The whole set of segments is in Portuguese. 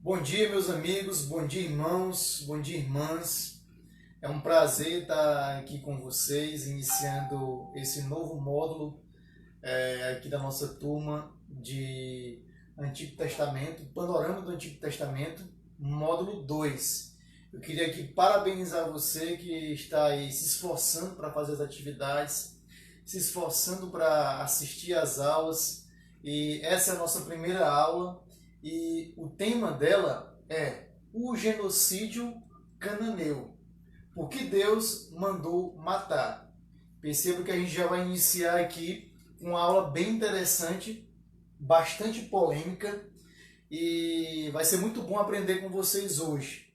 Bom dia, meus amigos, bom dia, irmãos, bom dia, irmãs. É um prazer estar aqui com vocês, iniciando esse novo módulo aqui da nossa turma de Antigo Testamento, Panorama do Antigo Testamento, módulo 2. Eu queria aqui parabenizar você que está aí se esforçando para fazer as atividades, se esforçando para assistir às aulas, e essa é a nossa primeira aula. E o tema dela é o genocídio cananeu. Por que Deus mandou matar? Perceba que a gente já vai iniciar aqui uma aula bem interessante, bastante polêmica, e vai ser muito bom aprender com vocês hoje.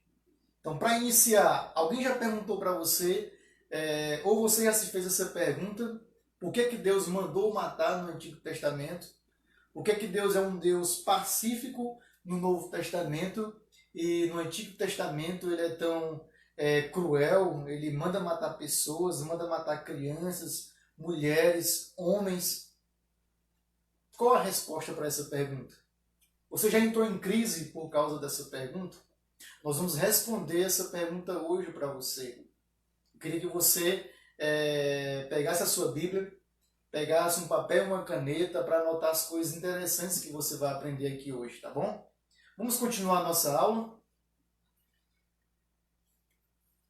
Então, para iniciar, alguém já perguntou para você, ou você já se fez essa pergunta, por que Deus mandou matar no Antigo Testamento? Por que Deus é um Deus pacífico no Novo Testamento e no Antigo Testamento ele é tão cruel? Ele manda matar pessoas, manda matar crianças, mulheres, homens. Qual a resposta para essa pergunta? Você já entrou em crise por causa dessa pergunta? Nós vamos responder essa pergunta hoje para você. Eu queria que você pegasse a sua Bíblia, pegasse um papel e uma caneta para anotar as coisas interessantes que você vai aprender aqui hoje, tá bom? Vamos continuar a nossa aula.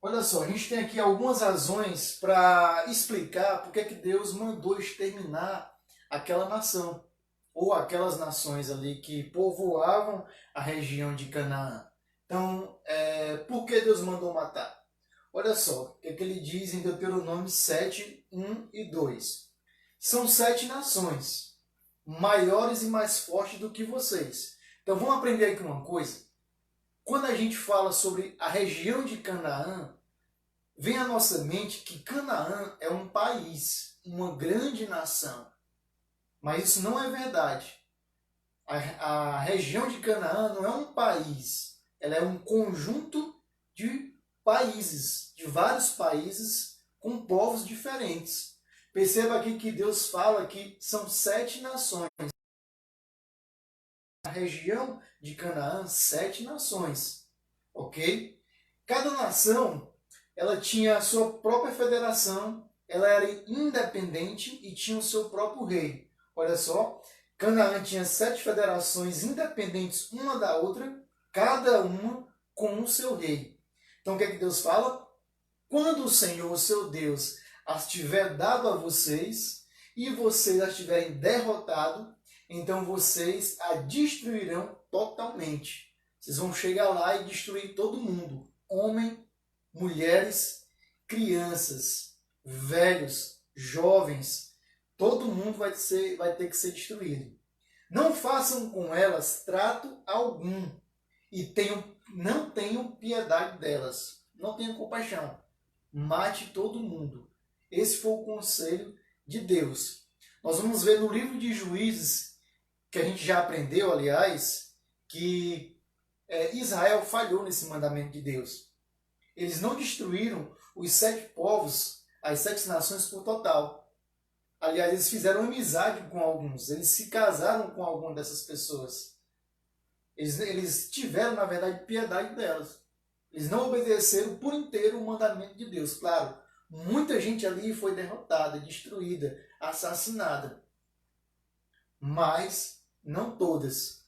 Olha só, a gente tem aqui algumas razões para explicar por que Deus mandou exterminar aquela nação, ou aquelas nações ali que povoavam a região de Canaã. Então, por que Deus mandou matar? Olha só, o que ele diz em Deuteronômio 7, 1 e 2. São 7 nações, maiores e mais fortes do que vocês. Então vamos aprender aqui uma coisa. Quando a gente fala sobre a região de Canaã, vem à nossa mente que Canaã é um país, uma grande nação. Mas isso não é verdade. A região de Canaã não é um país, ela é um conjunto de países, de vários países com povos diferentes. Perceba aqui que Deus fala que são 7 nações. Na região de Canaã, 7 nações. Ok? Cada nação, ela tinha a sua própria federação, ela era independente e tinha o seu próprio rei. Olha só, Canaã tinha 7 federações independentes uma da outra, cada uma com o seu rei. Então o que é que Deus fala? Quando o Senhor, o seu Deus, as tiver dado a vocês e vocês as tiverem derrotado, então vocês a destruirão totalmente. Vocês vão chegar lá e destruir todo mundo. Homem, mulheres, crianças, velhos, jovens, todo mundo vai ter que ser destruído. Não façam com elas trato algum e não tenham piedade delas. Não tenham compaixão. Mate todo mundo. Esse foi o conselho de Deus. Nós vamos ver no livro de Juízes, que a gente já aprendeu, aliás, que Israel falhou nesse mandamento de Deus. Eles não destruíram os 7 povos, as 7 nações por total. Aliás, eles fizeram amizade com alguns, eles se casaram com alguma dessas pessoas. Eles tiveram, na verdade, piedade delas. Eles não obedeceram por inteiro o mandamento de Deus. Claro, muita gente ali foi derrotada, destruída, assassinada. Mas não todas.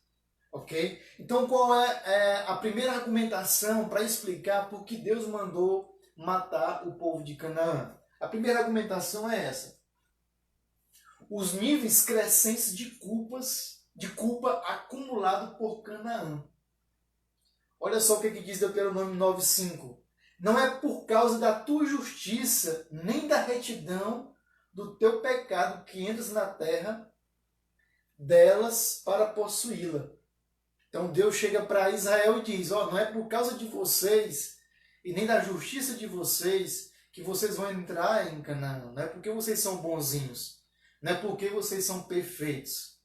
Ok? Então qual é a primeira argumentação para explicar por que Deus mandou matar o povo de Canaã? A primeira argumentação é essa. Os níveis crescentes de culpa acumulado por Canaã. Olha só o que diz Deuteronômio 9,5. Não é por causa da tua justiça, nem da retidão do teu pecado que entras na terra delas para possuí-la. Então Deus chega para Israel e diz, não é por causa de vocês e nem da justiça de vocês que vocês vão entrar em Canaã. Não é porque vocês são bonzinhos. Não é porque vocês são perfeitos.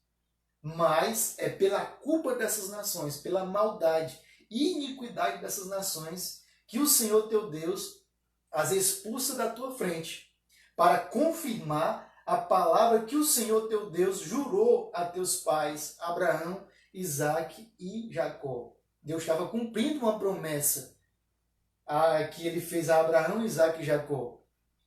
Mas é pela culpa dessas nações, pela maldade e iniquidade dessas nações, que o Senhor teu Deus as expulsa da tua frente, para confirmar a palavra que o Senhor teu Deus jurou a teus pais, Abraão, Isaque e Jacó. Deus estava cumprindo uma promessa que ele fez a Abraão, Isaac e Jacó.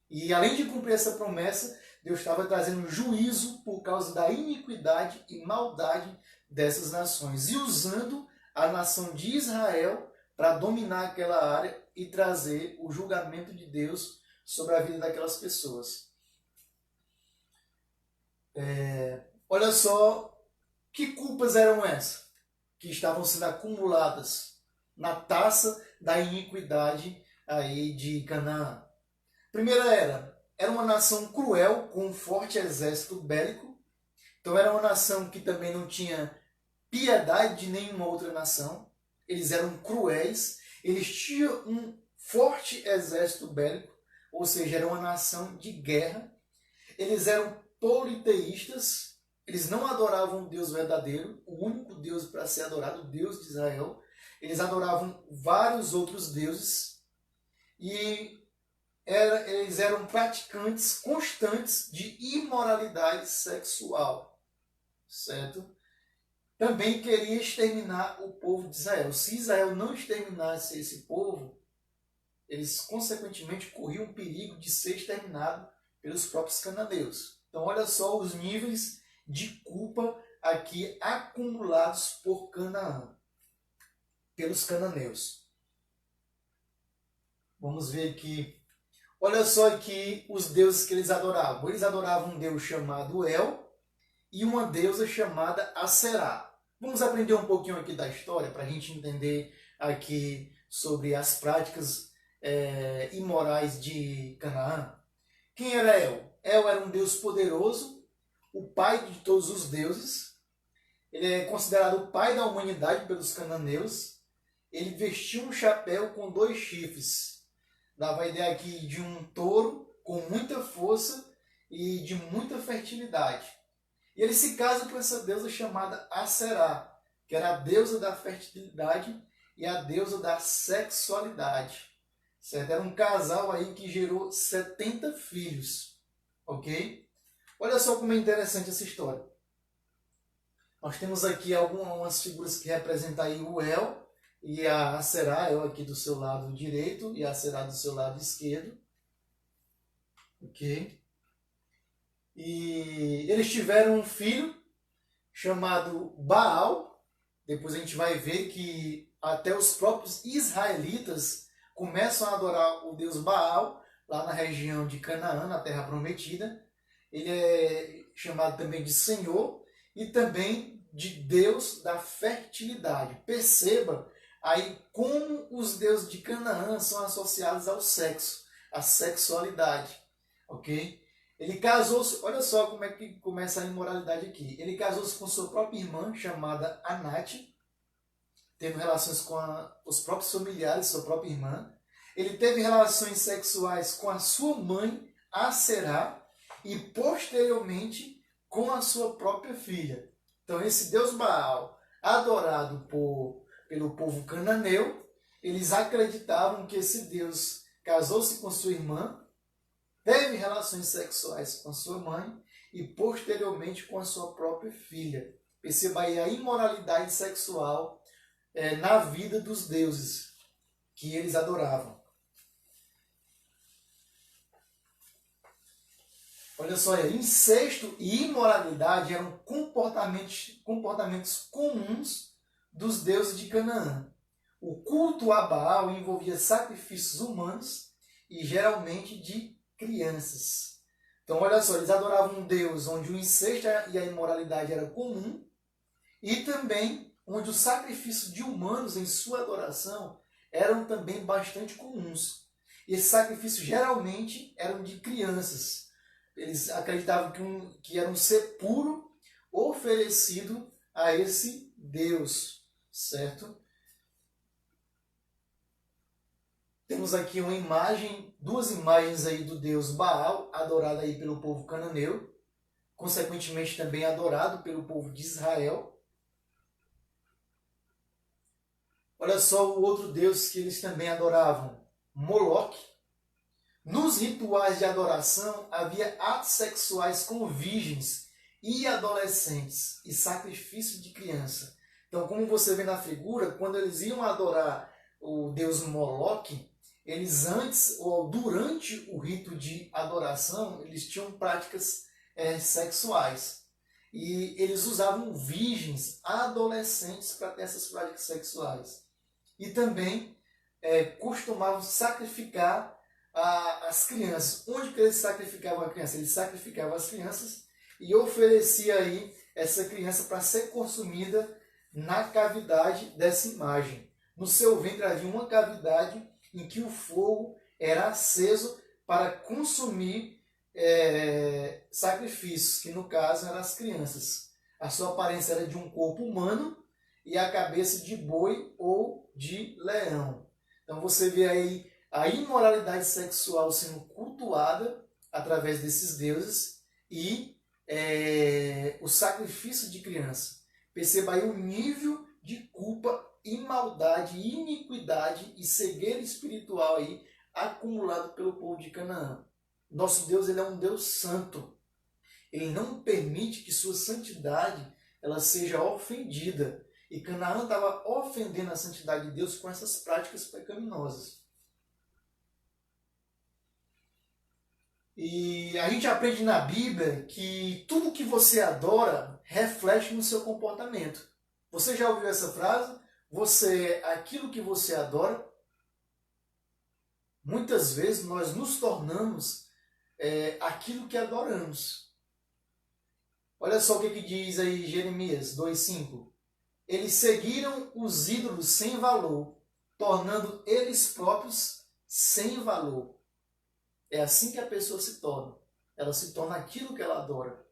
E além de cumprir essa promessa, Deus estava trazendo juízo por causa da iniquidade e maldade dessas nações. E usando a nação de Israel para dominar aquela área e trazer o julgamento de Deus sobre a vida daquelas pessoas. Olha só que culpas eram essas que estavam sendo acumuladas na taça da iniquidade aí de Canaã. Primeira era uma nação cruel com um forte exército bélico. Então era uma nação que também não tinha piedade de nenhuma outra nação. Eles eram cruéis, eles tinham um forte exército bélico, ou seja, era uma nação de guerra. Eles eram politeístas, eles não adoravam o Deus verdadeiro, o único Deus para ser adorado, o Deus de Israel. Eles adoravam vários outros deuses e eles eram praticantes constantes de imoralidade sexual, certo? Também queria exterminar o povo de Israel. Se Israel não exterminasse esse povo, eles consequentemente corriam o perigo de ser exterminado pelos próprios cananeus. Então olha só os níveis de culpa aqui acumulados por Canaã, pelos cananeus. Vamos ver aqui. Olha só aqui os deuses que eles adoravam. Eles adoravam um deus chamado El e uma deusa chamada Aserá. Vamos aprender um pouquinho aqui da história para a gente entender aqui sobre as práticas imorais de Canaã. Quem era El? El era um deus poderoso, o pai de todos os deuses. Ele é considerado o pai da humanidade pelos cananeus. Ele vestia um chapéu com 2 chifres. Dava a ideia aqui de um touro com muita força e de muita fertilidade. E ele se casa com essa deusa chamada Aserá, que era a deusa da fertilidade e a deusa da sexualidade. Certo? Era um casal aí que gerou 70 filhos. Ok? Olha só como é interessante essa história. Nós temos aqui algumas figuras que representam aí o El e a Aserá, El aqui do seu lado direito e a Aserá do seu lado esquerdo. Ok? E eles tiveram um filho chamado Baal. Depois a gente vai ver que até os próprios israelitas começam a adorar o deus Baal lá na região de Canaã, na Terra Prometida. Ele é chamado também de Senhor e também de Deus da fertilidade. Perceba aí como os deuses de Canaã são associados ao sexo, à sexualidade. Ok? Ele casou-se, olha só como é que começa a imoralidade aqui. Ele casou-se com sua própria irmã, chamada Anate, tendo relações com os próprios familiares, sua própria irmã. Ele teve relações sexuais com a sua mãe, Aserá, e posteriormente com a sua própria filha. Então esse deus Baal, adorado pelo povo cananeu, eles acreditavam que esse deus casou-se com sua irmã, teve relações sexuais com a sua mãe e posteriormente com a sua própria filha. Perceba aí a imoralidade sexual na vida dos deuses que eles adoravam. Olha só, incesto e imoralidade eram comportamentos comuns dos deuses de Canaã. O culto a Baal envolvia sacrifícios humanos e geralmente de crianças. Então, olha só, eles adoravam um Deus onde o incesto e a imoralidade era comum e também onde os sacrifícios de humanos em sua adoração eram também bastante comuns. E esses sacrifícios geralmente eram de crianças. Eles acreditavam que era um ser puro oferecido a esse Deus, certo? Temos aqui duas imagens aí do deus Baal, adorado aí pelo povo cananeu, consequentemente também adorado pelo povo de Israel. Olha só o outro deus que eles também adoravam, Moloque. Nos rituais de adoração havia atos sexuais com virgens e adolescentes e sacrifício de criança. Então, como você vê na figura, quando eles iam adorar o deus Moloque, eles antes ou durante o rito de adoração, eles tinham práticas sexuais. E eles usavam virgens adolescentes para ter essas práticas sexuais. E também costumavam sacrificar as crianças. Onde que eles sacrificavam a criança? Eles sacrificavam as crianças e oferecia aí essa criança para ser consumida na cavidade dessa imagem. No seu ventre havia uma cavidade em que o fogo era aceso para consumir sacrifícios, que no caso eram as crianças. A sua aparência era de um corpo humano e a cabeça de boi ou de leão. Então você vê aí a imoralidade sexual sendo cultuada através desses deuses e o sacrifício de criança. Perceba aí o nível de culpa e maldade, iniquidade e cegueira espiritual aí acumulado pelo povo de Canaã. Nosso Deus, ele é um Deus santo. Ele não permite que sua santidade ela seja ofendida. E Canaã estava ofendendo a santidade de Deus com essas práticas pecaminosas. E a gente aprende na Bíblia que tudo que você adora reflete no seu comportamento. Você já ouviu essa frase? Você é aquilo que você adora. Muitas vezes nós nos tornamos aquilo que adoramos. Olha só o que diz aí Jeremias 2,5. Eles seguiram os ídolos sem valor, tornando eles próprios sem valor. É assim que a pessoa se torna. Ela se torna aquilo que ela adora.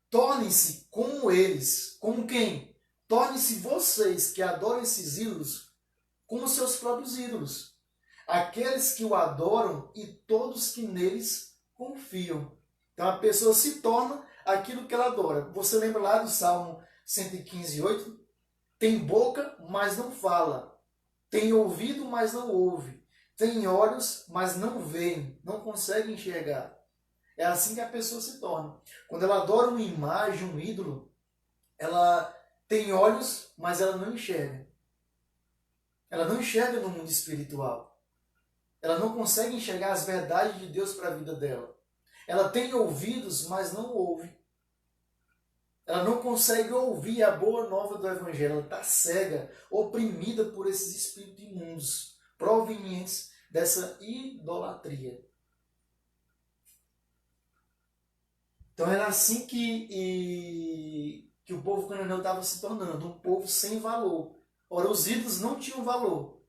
Tornem-se como eles. Como quem? Tornem-se vocês que adoram esses ídolos como seus próprios ídolos. Aqueles que o adoram e todos que neles confiam. Então a pessoa se torna aquilo que ela adora. Você lembra lá do Salmo 115:8? Tem boca, mas não fala. Tem ouvido, mas não ouve. Tem olhos, mas não veem. Não consegue enxergar. É assim que a pessoa se torna. Quando ela adora uma imagem, um ídolo, ela tem olhos, mas ela não enxerga. Ela não enxerga no mundo espiritual. Ela não consegue enxergar as verdades de Deus para a vida dela. Ela tem ouvidos, mas não ouve. Ela não consegue ouvir a boa nova do Evangelho. Ela está cega, oprimida por esses espíritos imundos, provenientes dessa idolatria. Então era assim que o povo cananeu estava se tornando, um povo sem valor. Ora, os ídolos não tinham valor.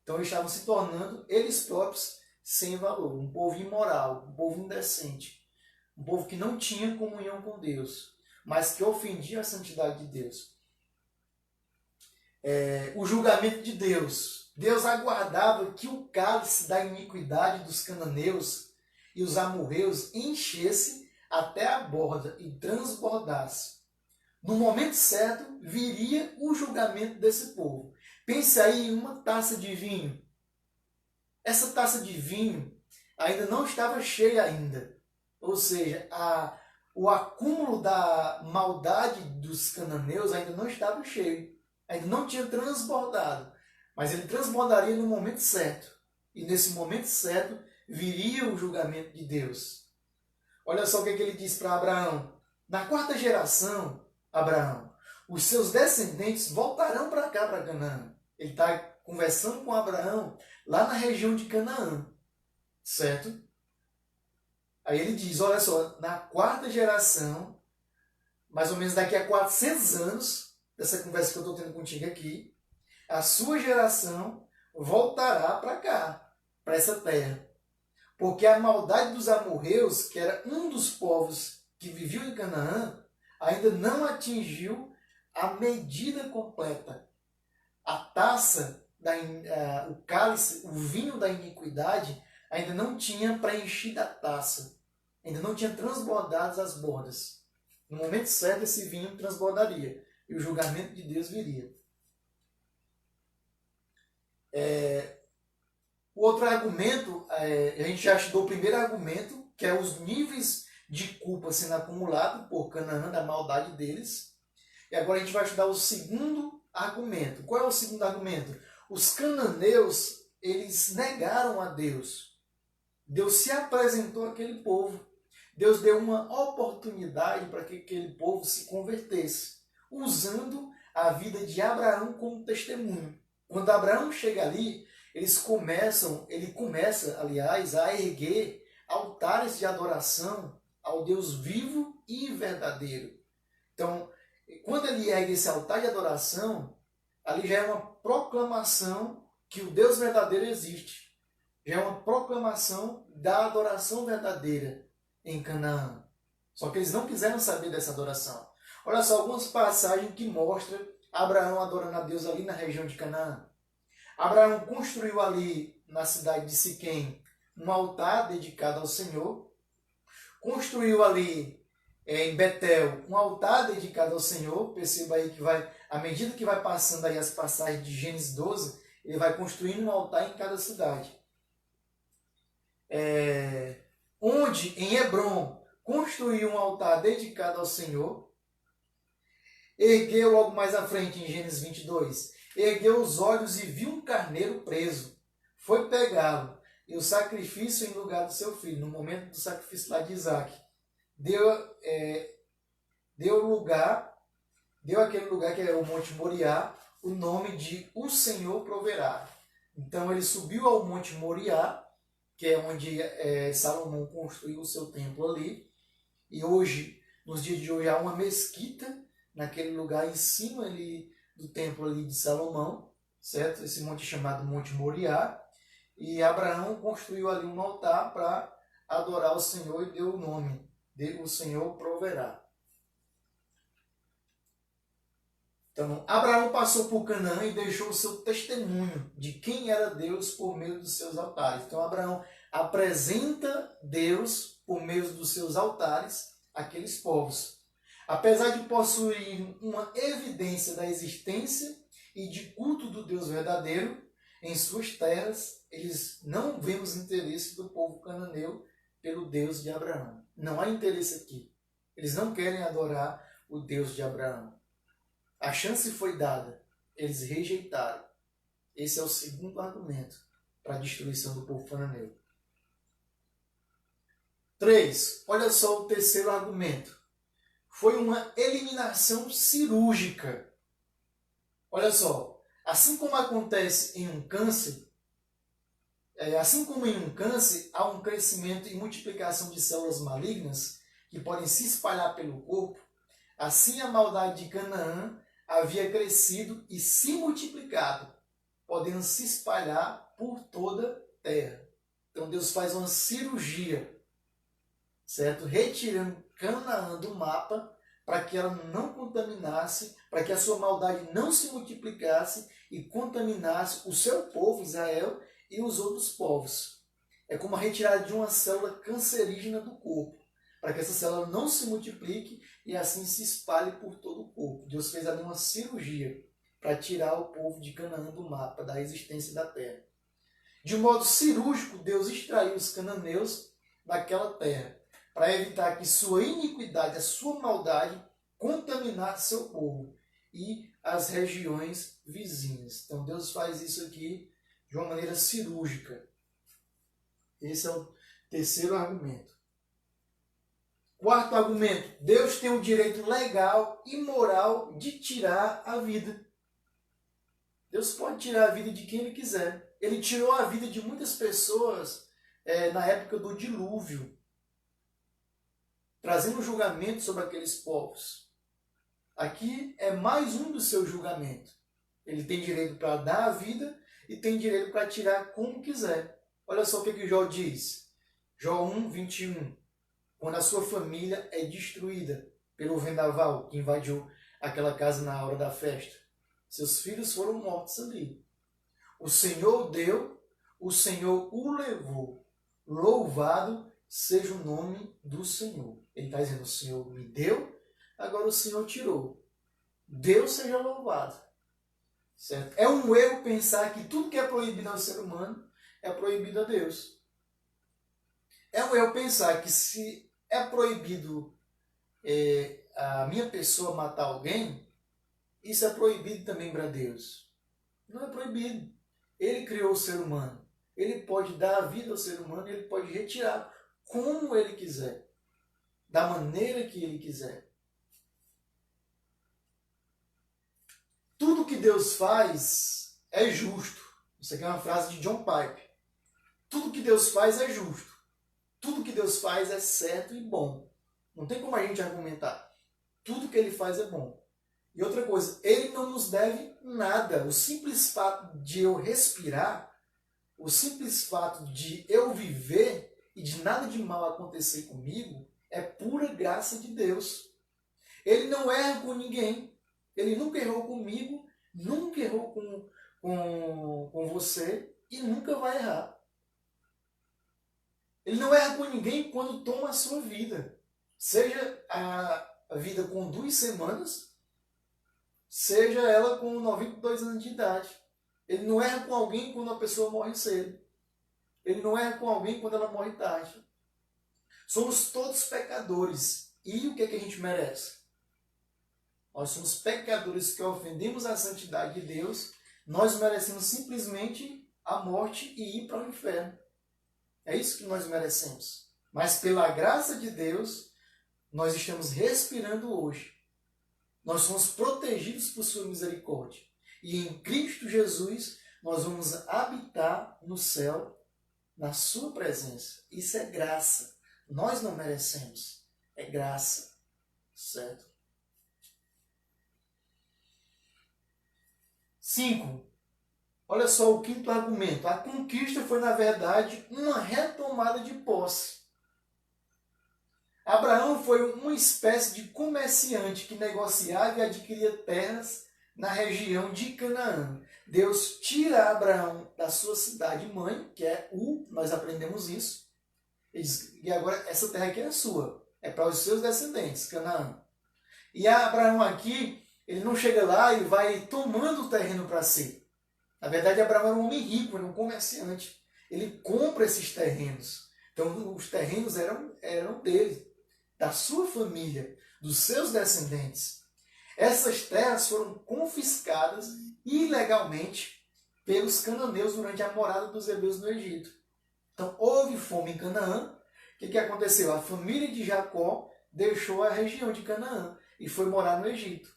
Então eles estavam se tornando, eles próprios, sem valor. Um povo imoral, um povo indecente. Um povo que não tinha comunhão com Deus, mas que ofendia a santidade de Deus. O julgamento de Deus. Deus aguardava que o cálice da iniquidade dos cananeus e os amorreus enchesse até a borda e transbordasse. No momento certo, viria o julgamento desse povo. Pense aí em uma taça de vinho. Essa taça de vinho ainda não estava cheia ainda. Ou seja, o acúmulo da maldade dos cananeus ainda não estava cheio. Ainda não tinha transbordado. Mas ele transbordaria no momento certo. E nesse momento certo, viria o julgamento de Deus. Olha só o que ele diz para Abraão. Na quarta geração, Abraão, os seus descendentes voltarão para cá, para Canaã. Ele está conversando com Abraão lá na região de Canaã. Certo? Aí ele diz, olha só, na quarta geração, mais ou menos daqui a 400 anos, dessa conversa que eu estou tendo contigo aqui, a sua geração voltará para cá, para essa terra. Porque a maldade dos amorreus, que era um dos povos que viviam em Canaã, ainda não atingiu a medida completa. A taça, o cálice, o vinho da iniquidade, ainda não tinha preenchido a taça. Ainda não tinha transbordado as bordas. No momento certo, esse vinho transbordaria. E o julgamento de Deus viria. O outro argumento, a gente já estudou o primeiro argumento, que é os níveis de culpa sendo acumulados por Canaã, da maldade deles. E agora a gente vai estudar o segundo argumento. Qual é o segundo argumento? Os cananeus, eles negaram a Deus. Deus se apresentou àquele povo. Deus deu uma oportunidade para que aquele povo se convertesse, usando a vida de Abraão como testemunho. Quando Abraão chega ali, ele começa, aliás, a erguer altares de adoração ao Deus vivo e verdadeiro. Então, quando ele ergue esse altar de adoração, ali já é uma proclamação que o Deus verdadeiro existe. Já é uma proclamação da adoração verdadeira em Canaã. Só que eles não quiseram saber dessa adoração. Olha só algumas passagens que mostram Abraão adorando a Deus ali na região de Canaã. Abraão construiu ali na cidade de Siquém um altar dedicado ao Senhor. Construiu ali em Betel um altar dedicado ao Senhor. Perceba aí que à medida que vai passando aí as passagens de Gênesis 12, ele vai construindo um altar em cada cidade. Onde em Hebrom construiu um altar dedicado ao Senhor. Ergueu logo mais à frente em Gênesis 22, ergueu os olhos e viu um carneiro preso. Foi pegá-lo e o sacrifício em lugar do seu filho, no momento do sacrifício lá de Isaac. Deu aquele lugar que é o Monte Moriá, o nome de O Senhor Proverá. Então ele subiu ao Monte Moriá, que é onde Salomão construiu o seu templo ali. E hoje, nos dias de hoje, há uma mesquita naquele lugar em cima ali do templo ali de Salomão, certo? Esse monte é chamado Monte Moriá. E Abraão construiu ali um altar para adorar o Senhor e deu o nome de O Senhor Proverá. Então, Abraão passou por Canaã e deixou o seu testemunho de quem era Deus por meio dos seus altares. Então, Abraão apresenta Deus por meio dos seus altares àqueles povos. Apesar de possuir uma evidência da existência e de culto do Deus verdadeiro em suas terras, eles não vemos interesse do povo cananeu pelo Deus de Abraão. Não há interesse aqui. Eles não querem adorar o Deus de Abraão. A chance foi dada, eles rejeitaram. Esse é o segundo argumento para a destruição do povo cananeu. 3. Olha só o terceiro argumento. Foi uma eliminação cirúrgica. Olha só, assim como acontece em um câncer, há um crescimento e multiplicação de células malignas que podem se espalhar pelo corpo, assim a maldade de Canaã havia crescido e se multiplicado, podendo se espalhar por toda a terra. Então Deus faz uma cirurgia, certo? Retirando Canaã do mapa para que ela não contaminasse, para que a sua maldade não se multiplicasse e contaminasse o seu povo, Israel, e os outros povos. É como a retirada de uma célula cancerígena do corpo, para que essa célula não se multiplique e assim se espalhe por todo o corpo. Deus fez ali uma cirurgia para tirar o povo de Canaã do mapa, da existência da terra. De modo cirúrgico, Deus extraiu os cananeus daquela terra, para evitar que sua iniquidade, a sua maldade, contaminasse seu povo e as regiões vizinhas. Então Deus faz isso aqui de uma maneira cirúrgica. Esse é o terceiro argumento. Quarto argumento, Deus tem o direito legal e moral de tirar a vida. Deus pode tirar a vida de quem Ele quiser. Ele tirou a vida de muitas pessoas na época do dilúvio, trazendo julgamento sobre aqueles povos. Aqui é mais um dos seus julgamentos. Ele tem direito para dar a vida e tem direito para tirar como quiser. Olha só o que Jó diz. Jó 1, 21. Quando a sua família é destruída pelo vendaval que invadiu aquela casa na hora da festa. Seus filhos foram mortos ali. O Senhor deu, o Senhor o levou. Louvado seja o nome do Senhor. Ele está dizendo, o Senhor me deu, agora o Senhor tirou. Deus seja louvado. Certo? É um erro pensar que tudo que é proibido ao ser humano é proibido a Deus. É um erro pensar que se é proibido a minha pessoa matar alguém, isso é proibido também para Deus? Não é proibido. Ele criou o ser humano. Ele pode dar a vida ao ser humano e ele pode retirar como ele quiser, da maneira que ele quiser. Tudo que Deus faz é justo. Isso aqui é uma frase de John Piper. Tudo que Deus faz é justo. Tudo que Deus faz é certo e bom. Não tem como a gente argumentar. Tudo que ele faz é bom. E outra coisa, ele não nos deve nada. O simples fato de eu respirar, o simples fato de eu viver e de nada de mal acontecer comigo é pura graça de Deus. Ele não erra com ninguém. Ele nunca errou comigo, nunca errou com você e nunca vai errar. Ele não erra com ninguém quando toma a sua vida. Seja a vida com 2 semanas, seja ela com 92 anos de idade. Ele não erra com alguém quando a pessoa morre cedo. Ele não erra com alguém quando ela morre tarde. Somos todos pecadores. E o que é que a gente merece? Nós somos pecadores que ofendemos a santidade de Deus. Nós merecemos simplesmente a morte e ir para o inferno. É isso que nós merecemos. Mas pela graça de Deus, nós estamos respirando hoje. Nós somos protegidos por sua misericórdia. E em Cristo Jesus, nós vamos habitar no céu, na sua presença. Isso é graça. Nós não merecemos. É graça. Certo? 5. Olha só o quinto argumento. A conquista foi, na verdade, uma retomada de posse. Abraão foi uma espécie de comerciante que negociava e adquiria terras na região de Canaã. Deus tira Abraão da sua cidade-mãe, que é nós aprendemos isso. Ele diz, e agora essa terra aqui é sua, é para os seus descendentes, Canaã. E Abraão aqui, ele não chega lá e vai tomando o terreno para si. Na verdade, Abraão era um homem rico, era um comerciante. Ele compra esses terrenos. Então, os terrenos eram dele, da sua família, dos seus descendentes. Essas terras foram confiscadas ilegalmente pelos cananeus durante a morada dos hebreus no Egito. Então, houve fome em Canaã. O que aconteceu? A família de Jacó deixou a região de Canaã e foi morar no Egito.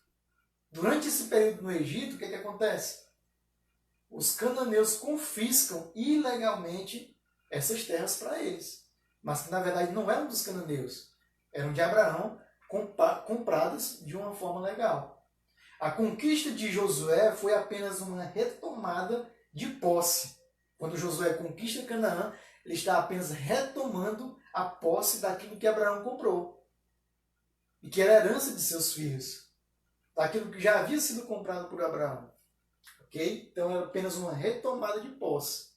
Durante esse período no Egito, o que acontece? Os cananeus confiscam ilegalmente essas terras para eles. Mas que na verdade não eram dos cananeus. Eram de Abraão, compradas de uma forma legal. A conquista de Josué foi apenas uma retomada de posse. Quando Josué conquista Canaã, ele está apenas retomando a posse daquilo que Abraão comprou. E que era a herança de seus filhos. Daquilo que já havia sido comprado por Abraão. Ok? Então era apenas uma retomada de posse.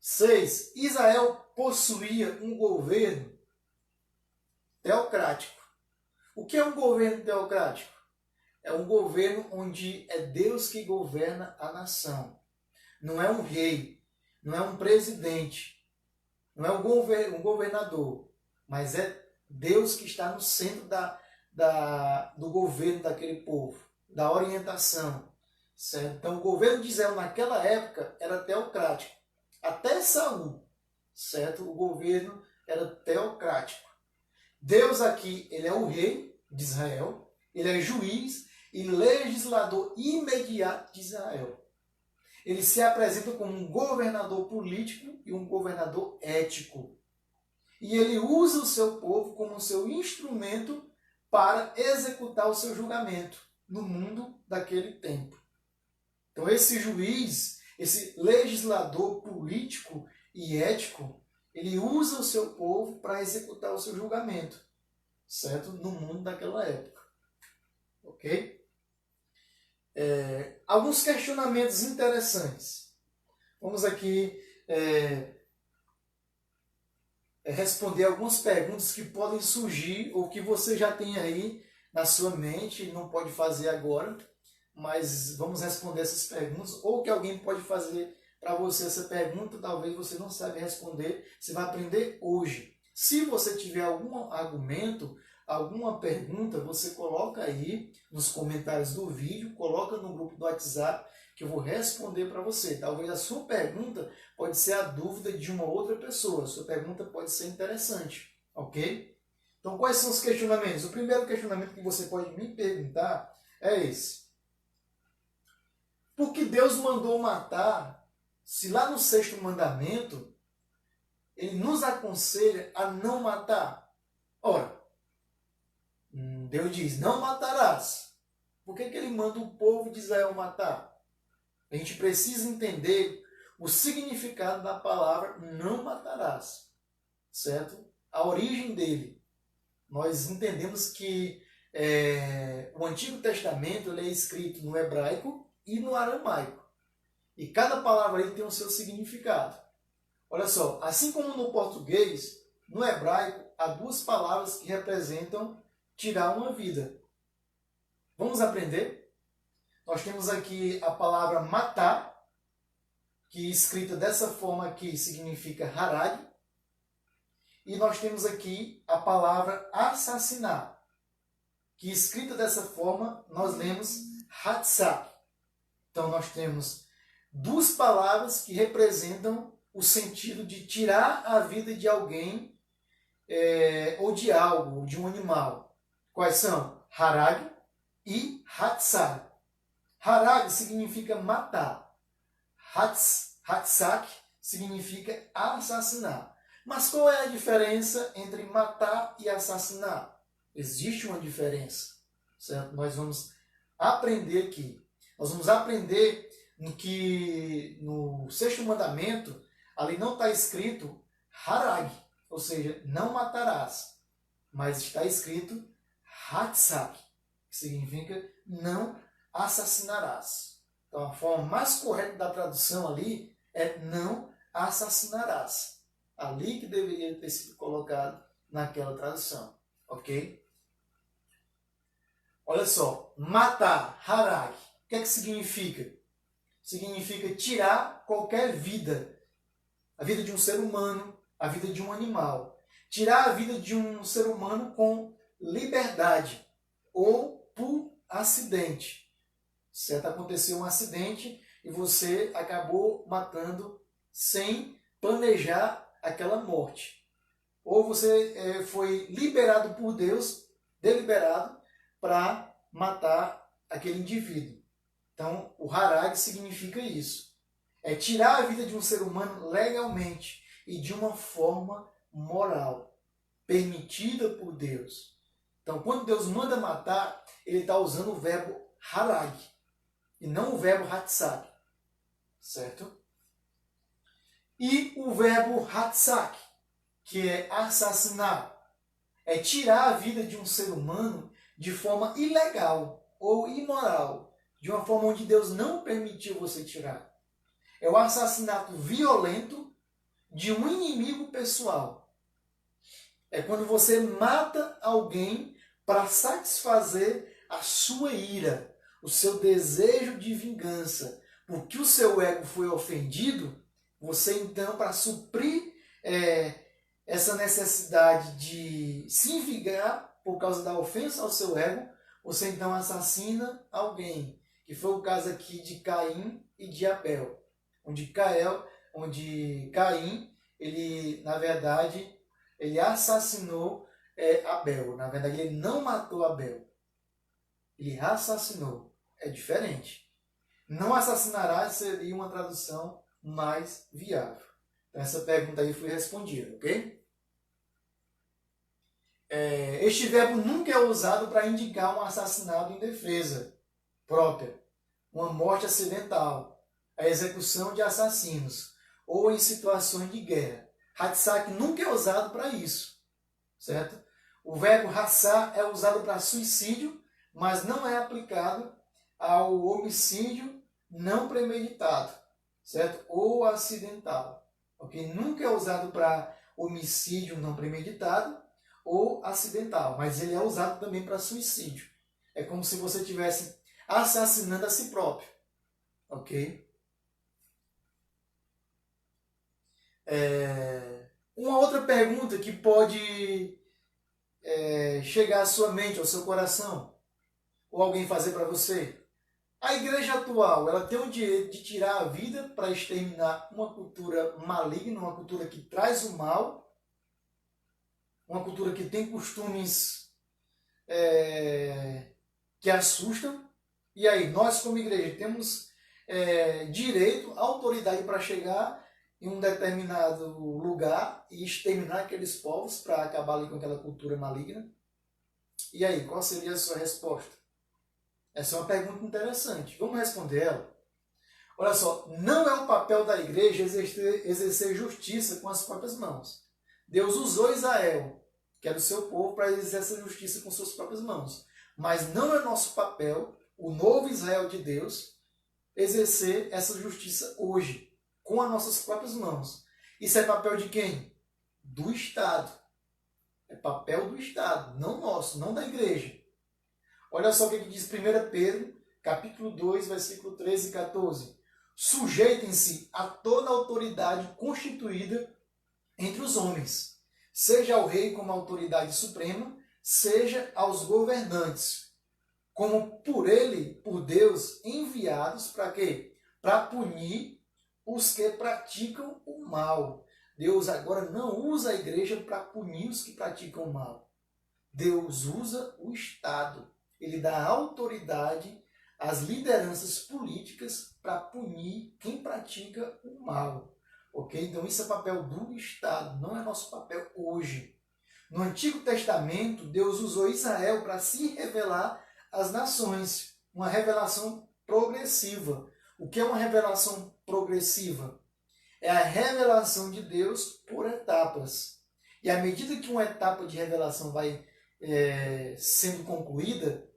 6. Israel possuía um governo teocrático. O que é um governo teocrático? É um governo onde é Deus que governa a nação. Não é um rei, não é um presidente, não é um governador, mas é Deus que está no centro do governo daquele povo, da orientação. Certo? Então o governo de Israel naquela época era teocrático. Até Saul, certo? O governo era teocrático. Deus aqui, ele é o rei de Israel, ele é juiz e legislador imediato de Israel. Ele se apresenta como um governador político e um governador ético. E ele usa o seu povo como seu instrumento para executar o seu julgamento no mundo daquele tempo. Então esse juiz, esse legislador político e ético, ele usa o seu povo para executar o seu julgamento, certo? No mundo daquela época. Ok? Alguns questionamentos interessantes. Vamos aqui responder algumas perguntas que podem surgir ou que você já tem aí na sua mente e não pode fazer agora, mas vamos responder essas perguntas, ou que alguém pode fazer para você essa pergunta, talvez você não saiba responder, você vai aprender hoje. Se você tiver algum argumento, alguma pergunta, você coloca aí nos comentários do vídeo, coloca no grupo do WhatsApp, que eu vou responder para você. Talvez a sua pergunta pode ser a dúvida de uma outra pessoa. A sua pergunta pode ser interessante, ok? Então, quais são os questionamentos? O primeiro questionamento que você pode me perguntar é esse. Por que Deus mandou matar, se lá no 6º mandamento, ele nos aconselha a não matar? Ora, Deus diz, não matarás. Por que ele manda o povo de Israel matar? A gente precisa entender o significado da palavra não matarás, certo? A origem dele. Nós entendemos que o Antigo Testamento ele é escrito no hebraico e no aramaico. E cada palavra aí tem o seu significado. Olha só, assim como no português, no hebraico há duas palavras que representam tirar uma vida. Vamos aprender? Nós temos aqui a palavra matar, que escrita dessa forma aqui significa harag. E nós temos aqui a palavra assassinar, que escrita dessa forma nós lemos hatsak. Então nós temos duas palavras que representam o sentido de tirar a vida de alguém ou de algo, ou de um animal. Quais são? Harag e hatsak. Harag significa matar. Hatsak significa assassinar. Mas qual é a diferença entre matar e assassinar? Existe uma diferença, certo? Nós vamos aprender aqui. Nós vamos aprender que no 6º mandamento, ali não está escrito harag, ou seja, não matarás, mas está escrito hatsak, que significa não assassinarás. Então a forma mais correta da tradução ali é não assassinarás. Ali que deveria ter sido colocado naquela tradução, ok? Olha só, matar, harag, o que é que significa? Significa tirar qualquer vida. A vida de um ser humano, a vida de um animal. Tirar a vida de um ser humano com liberdade ou por acidente. Certo? Aconteceu um acidente e você acabou matando sem planejar aquela morte. Ou você foi liberado por Deus, deliberado, para matar aquele indivíduo. Então, o harag significa isso. É tirar a vida de um ser humano legalmente e de uma forma moral, permitida por Deus. Então, quando Deus manda matar, ele está usando o verbo harag e não o verbo hatsak, certo? E o verbo hatsak, que é assassinar, é tirar a vida de um ser humano de forma ilegal ou imoral, de uma forma onde Deus não permitiu você tirar. É o assassinato violento de um inimigo pessoal. É quando você mata alguém para satisfazer a sua ira, o seu desejo de vingança, porque o seu ego foi ofendido. Você então, para suprir essa necessidade de se vingar por causa da ofensa ao seu ego, você então assassina alguém, que foi o caso aqui de Caim e de Abel, onde Caim, ele na verdade, ele assassinou Abel. Na verdade, ele não matou Abel, ele assassinou. É diferente. Não assassinará seria uma tradução mais viável. Então, essa pergunta aí foi respondida, ok? Este verbo nunca é usado para indicar um assassinato em defesa própria, uma morte acidental, a execução de assassinos, ou em situações de guerra. Hatsak nunca é usado para isso, certo? O verbo hassar é usado para suicídio, mas não é aplicado ao homicídio não premeditado, certo? Ou acidental. Okay? Nunca é usado para homicídio não premeditado ou acidental, mas ele é usado também para suicídio. É como se você estivesse assassinando a si próprio. Ok? Uma outra pergunta que pode chegar à sua mente, ao seu coração, ou alguém fazer para você. A igreja atual, ela tem o direito de tirar a vida para exterminar uma cultura maligna, uma cultura que traz o mal, uma cultura que tem costumes que assustam. E aí, nós como igreja temos direito, autoridade para chegar em um determinado lugar e exterminar aqueles povos para acabar ali com aquela cultura maligna? E aí, qual seria a sua resposta? Essa é uma pergunta interessante. Vamos responder ela? Olha só, não é o papel da igreja exercer justiça com as próprias mãos. Deus usou Israel, que era o seu povo, para exercer essa justiça com suas próprias mãos. Mas não é nosso papel, o novo Israel de Deus, exercer essa justiça hoje, com as nossas próprias mãos. Isso é papel de quem? Do Estado. É papel do Estado, não nosso, não da igreja. Olha só o que diz 1 Pedro, capítulo 2, versículo 13 e 14. Sujeitem-se a toda autoridade constituída entre os homens, seja ao rei como autoridade suprema, seja aos governantes, como por ele, por Deus, enviados para quê? Para punir os que praticam o mal. Deus agora não usa a igreja para punir os que praticam o mal. Deus usa o Estado. Ele dá autoridade às lideranças políticas para punir quem pratica o mal. Ok? Então isso é papel do Estado, não é nosso papel hoje. No Antigo Testamento, Deus usou Israel para se revelar às nações. Uma revelação progressiva. O que é uma revelação progressiva? É a revelação de Deus por etapas. E à medida que uma etapa de revelação vai sendo concluída,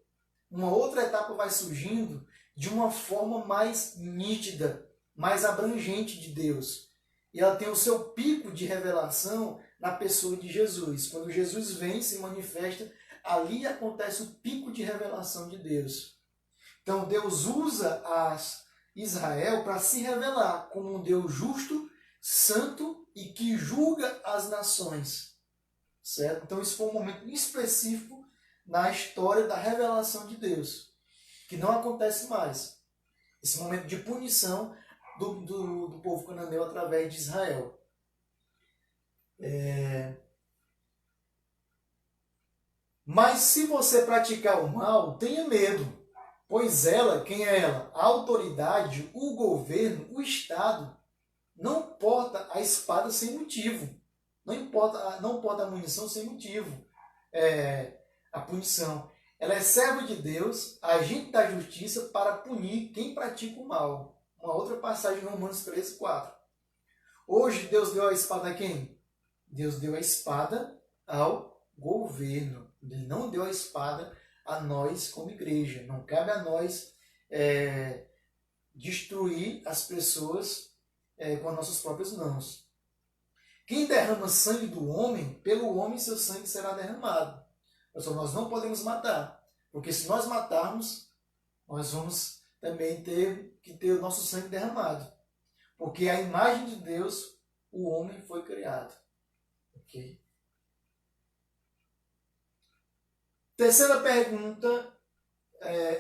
uma outra etapa vai surgindo de uma forma mais nítida, mais abrangente de Deus. E ela tem o seu pico de revelação na pessoa de Jesus. Quando Jesus vem, se manifesta, ali acontece o pico de revelação de Deus. Então Deus usa Israel para se revelar como um Deus justo, santo e que julga as nações. Certo? Então isso foi um momento específico na história da revelação de Deus, que não acontece mais. Esse momento de punição do povo cananeu através de Israel. Mas se você praticar o mal, tenha medo, pois ela, quem é ela? A autoridade, o governo, o Estado, não porta a espada sem motivo. Não porta a munição sem motivo. A punição. Ela é serva de Deus, agente da justiça para punir quem pratica o mal. Uma outra passagem em Romanos 13, 4. Hoje Deus deu a espada a quem? Deus deu a espada ao governo. Ele não deu a espada a nós como igreja. Não cabe a nós destruir as pessoas com as nossas próprias mãos. Quem derrama sangue do homem, pelo homem seu sangue será derramado. Nós não podemos matar, porque se nós matarmos, nós vamos também ter que ter o nosso sangue derramado. Porque a imagem de Deus, o homem foi criado. Ok? Terceira pergunta,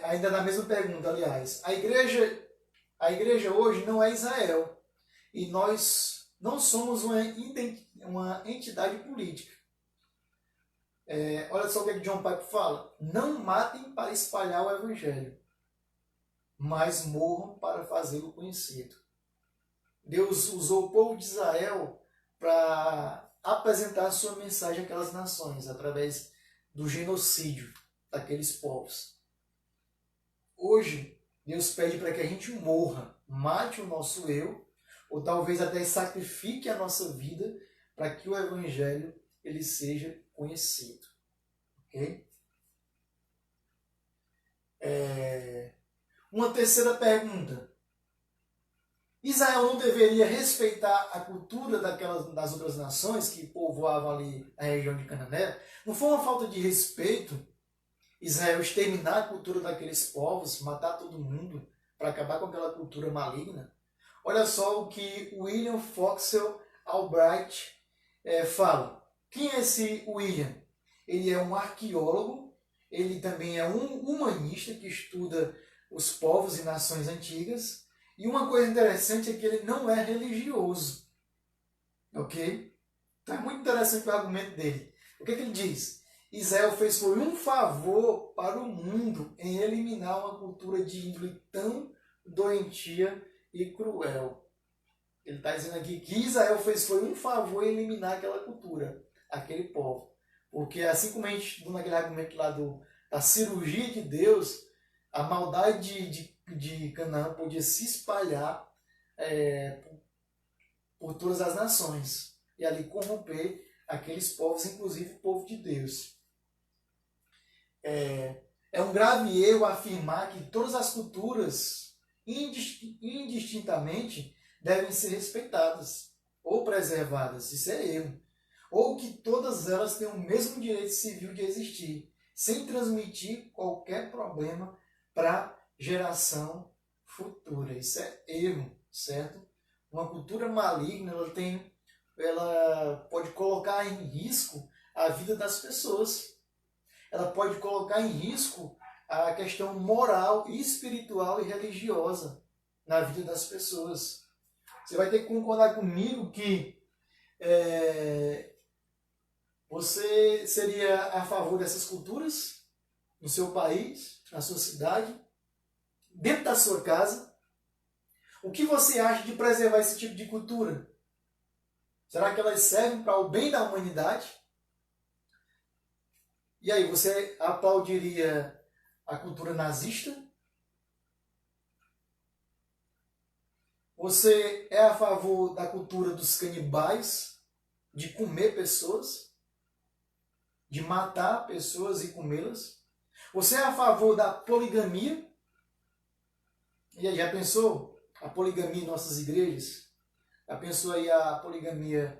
ainda na mesma pergunta, aliás. A igreja hoje não é Israel. E nós não somos uma entidade política. Olha só o que John Piper fala. Não matem para espalhar o evangelho, mas morram para fazê-lo conhecido. Deus usou o povo de Israel para apresentar a sua mensagem àquelas nações, através do genocídio daqueles povos. Hoje, Deus pede para que a gente morra, mate o nosso eu, ou talvez até sacrifique a nossa vida para que o evangelho ele seja conhecido. Ok? Uma terceira pergunta. Israel não deveria respeitar a cultura das outras nações que povoavam ali a região de Canané? Não foi uma falta de respeito Israel exterminar a cultura daqueles povos, matar todo mundo para acabar com aquela cultura maligna? Olha só o que William Foxell Albright fala. Quem é esse William? ele é um arqueólogo, ele também é um humanista que estuda os povos e nações antigas. E uma coisa interessante é que ele não é religioso. Ok? Então é muito interessante o argumento dele. O que ele diz? Israel fez foi um favor para o mundo em eliminar uma cultura de índole tão doentia e cruel. Ele está dizendo aqui que Israel fez foi um favor em eliminar aquela cultura, aquele povo. Porque assim como a gente estudou naquele argumento lá da cirurgia de Deus, a maldade de Canaã podia se espalhar por todas as nações e ali corromper aqueles povos, inclusive o povo de Deus. É um grave erro afirmar que todas as culturas, indistintamente, devem ser respeitadas ou preservadas. Isso é erro. Ou que todas elas têm o mesmo direito civil de existir, sem transmitir qualquer problema para a geração futura. Isso é erro, certo? Uma cultura maligna, ela pode colocar em risco a vida das pessoas. Ela pode colocar em risco a questão moral, espiritual e religiosa na vida das pessoas. Você vai ter que concordar comigo que você seria a favor dessas culturas no seu país, na sua cidade, dentro da sua casa. O que você acha de preservar esse tipo de cultura? Será que elas servem para o bem da humanidade? E aí, você aplaudiria a cultura nazista? Você é a favor da cultura dos canibais, de comer pessoas, de matar pessoas e comê-las? Você é a favor da poligamia? E aí, já pensou a poligamia em nossas igrejas? Já pensou aí a poligamia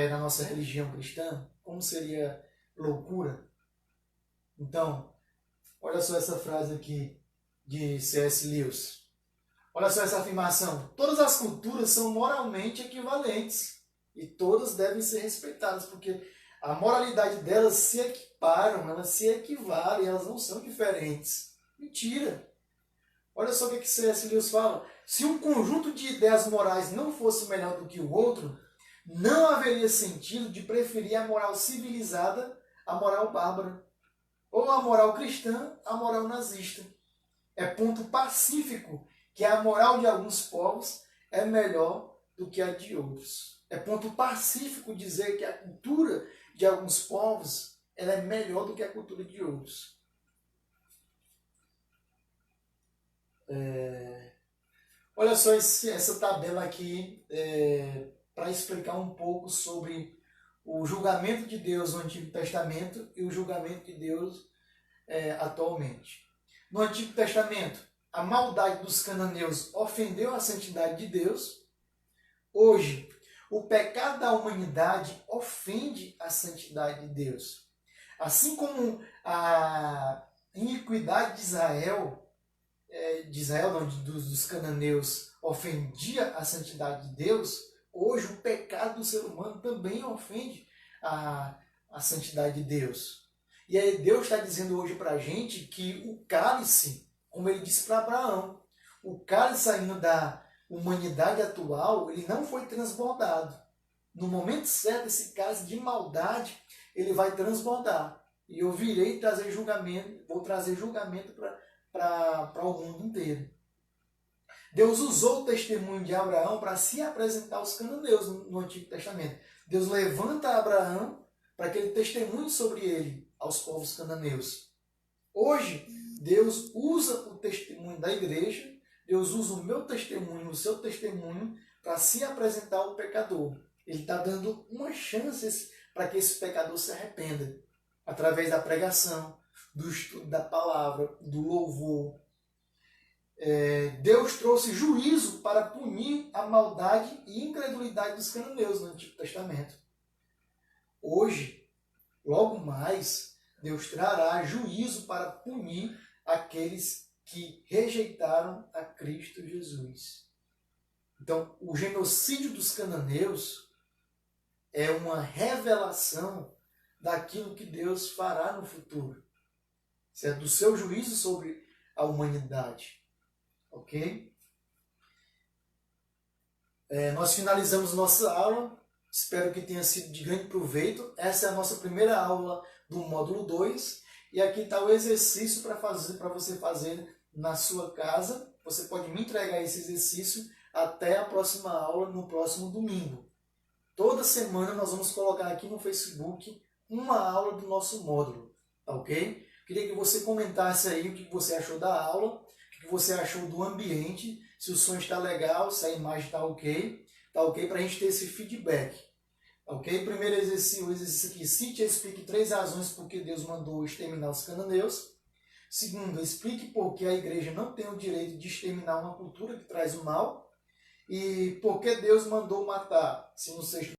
na nossa religião cristã? Como seria loucura? Então, olha só essa frase aqui de C.S. Lewis. Olha só essa afirmação. Todas as culturas são moralmente equivalentes e todas devem ser respeitadas, porque a moralidade delas se equiparam, elas se equivalem, elas não são diferentes. Mentira! Olha só o que C.S. Lewis fala. Se um conjunto de ideias morais não fosse melhor do que o outro, não haveria sentido de preferir a moral civilizada à moral bárbara, ou a moral cristã à moral nazista. É ponto pacífico que a moral de alguns povos é melhor do que a de outros. É ponto pacífico dizer que a cultura de alguns povos ela é melhor do que a cultura de outros. Olha só essa tabela aqui para explicar um pouco sobre o julgamento de Deus no Antigo Testamento e o julgamento de Deus atualmente. No Antigo Testamento, a maldade dos cananeus ofendeu a santidade de Deus. Hoje, o pecado da humanidade ofende a santidade de Deus. Assim como a iniquidade de Israel não, dos cananeus, ofendia a santidade de Deus, hoje o pecado do ser humano também ofende a santidade de Deus. E aí Deus está dizendo hoje para a gente que o cálice, como ele disse para Abraão, o cálice saindo da humanidade atual, ele não foi transbordado. No momento certo, esse cálice de maldade, ele vai transbordar. E eu virei trazer julgamento, vou trazer julgamento para o mundo inteiro. Deus usou o testemunho de Abraão para se apresentar aos cananeus no Antigo Testamento. Deus levanta Abraão para que ele testemunhe sobre ele aos povos cananeus. Hoje, Deus usa o testemunho da igreja, Deus usa o meu testemunho, o seu testemunho, para se apresentar ao pecador. Ele está dando uma chance para que esse pecador se arrependa, através da pregação, do estudo da palavra, do louvor. Deus trouxe juízo para punir a maldade e incredulidade dos cananeus no Antigo Testamento. Hoje, logo mais, Deus trará juízo para punir aqueles que rejeitaram a Cristo Jesus. Então, o genocídio dos cananeus é uma revelação daquilo que Deus fará no futuro, certo? Do seu juízo sobre a humanidade, ok? Nós finalizamos nossa aula, espero que tenha sido de grande proveito. Essa é a nossa primeira aula do módulo 2 e aqui está o exercício para você fazer na sua casa. Você pode me entregar esse exercício até a próxima aula, no próximo domingo. Toda semana nós vamos colocar aqui no Facebook uma aula do nosso módulo, tá ok? Queria que você comentasse aí o que você achou da aula, o que você achou do ambiente, se o som está legal, se a imagem está ok, para a gente ter esse feedback. Ok? Primeiro exercício, o exercício aqui, cite e explique 3 razões por que Deus mandou exterminar os cananeus. Segundo, explique por que a igreja não tem o direito de exterminar uma cultura que traz o mal. E por que Deus mandou matar, se no sexto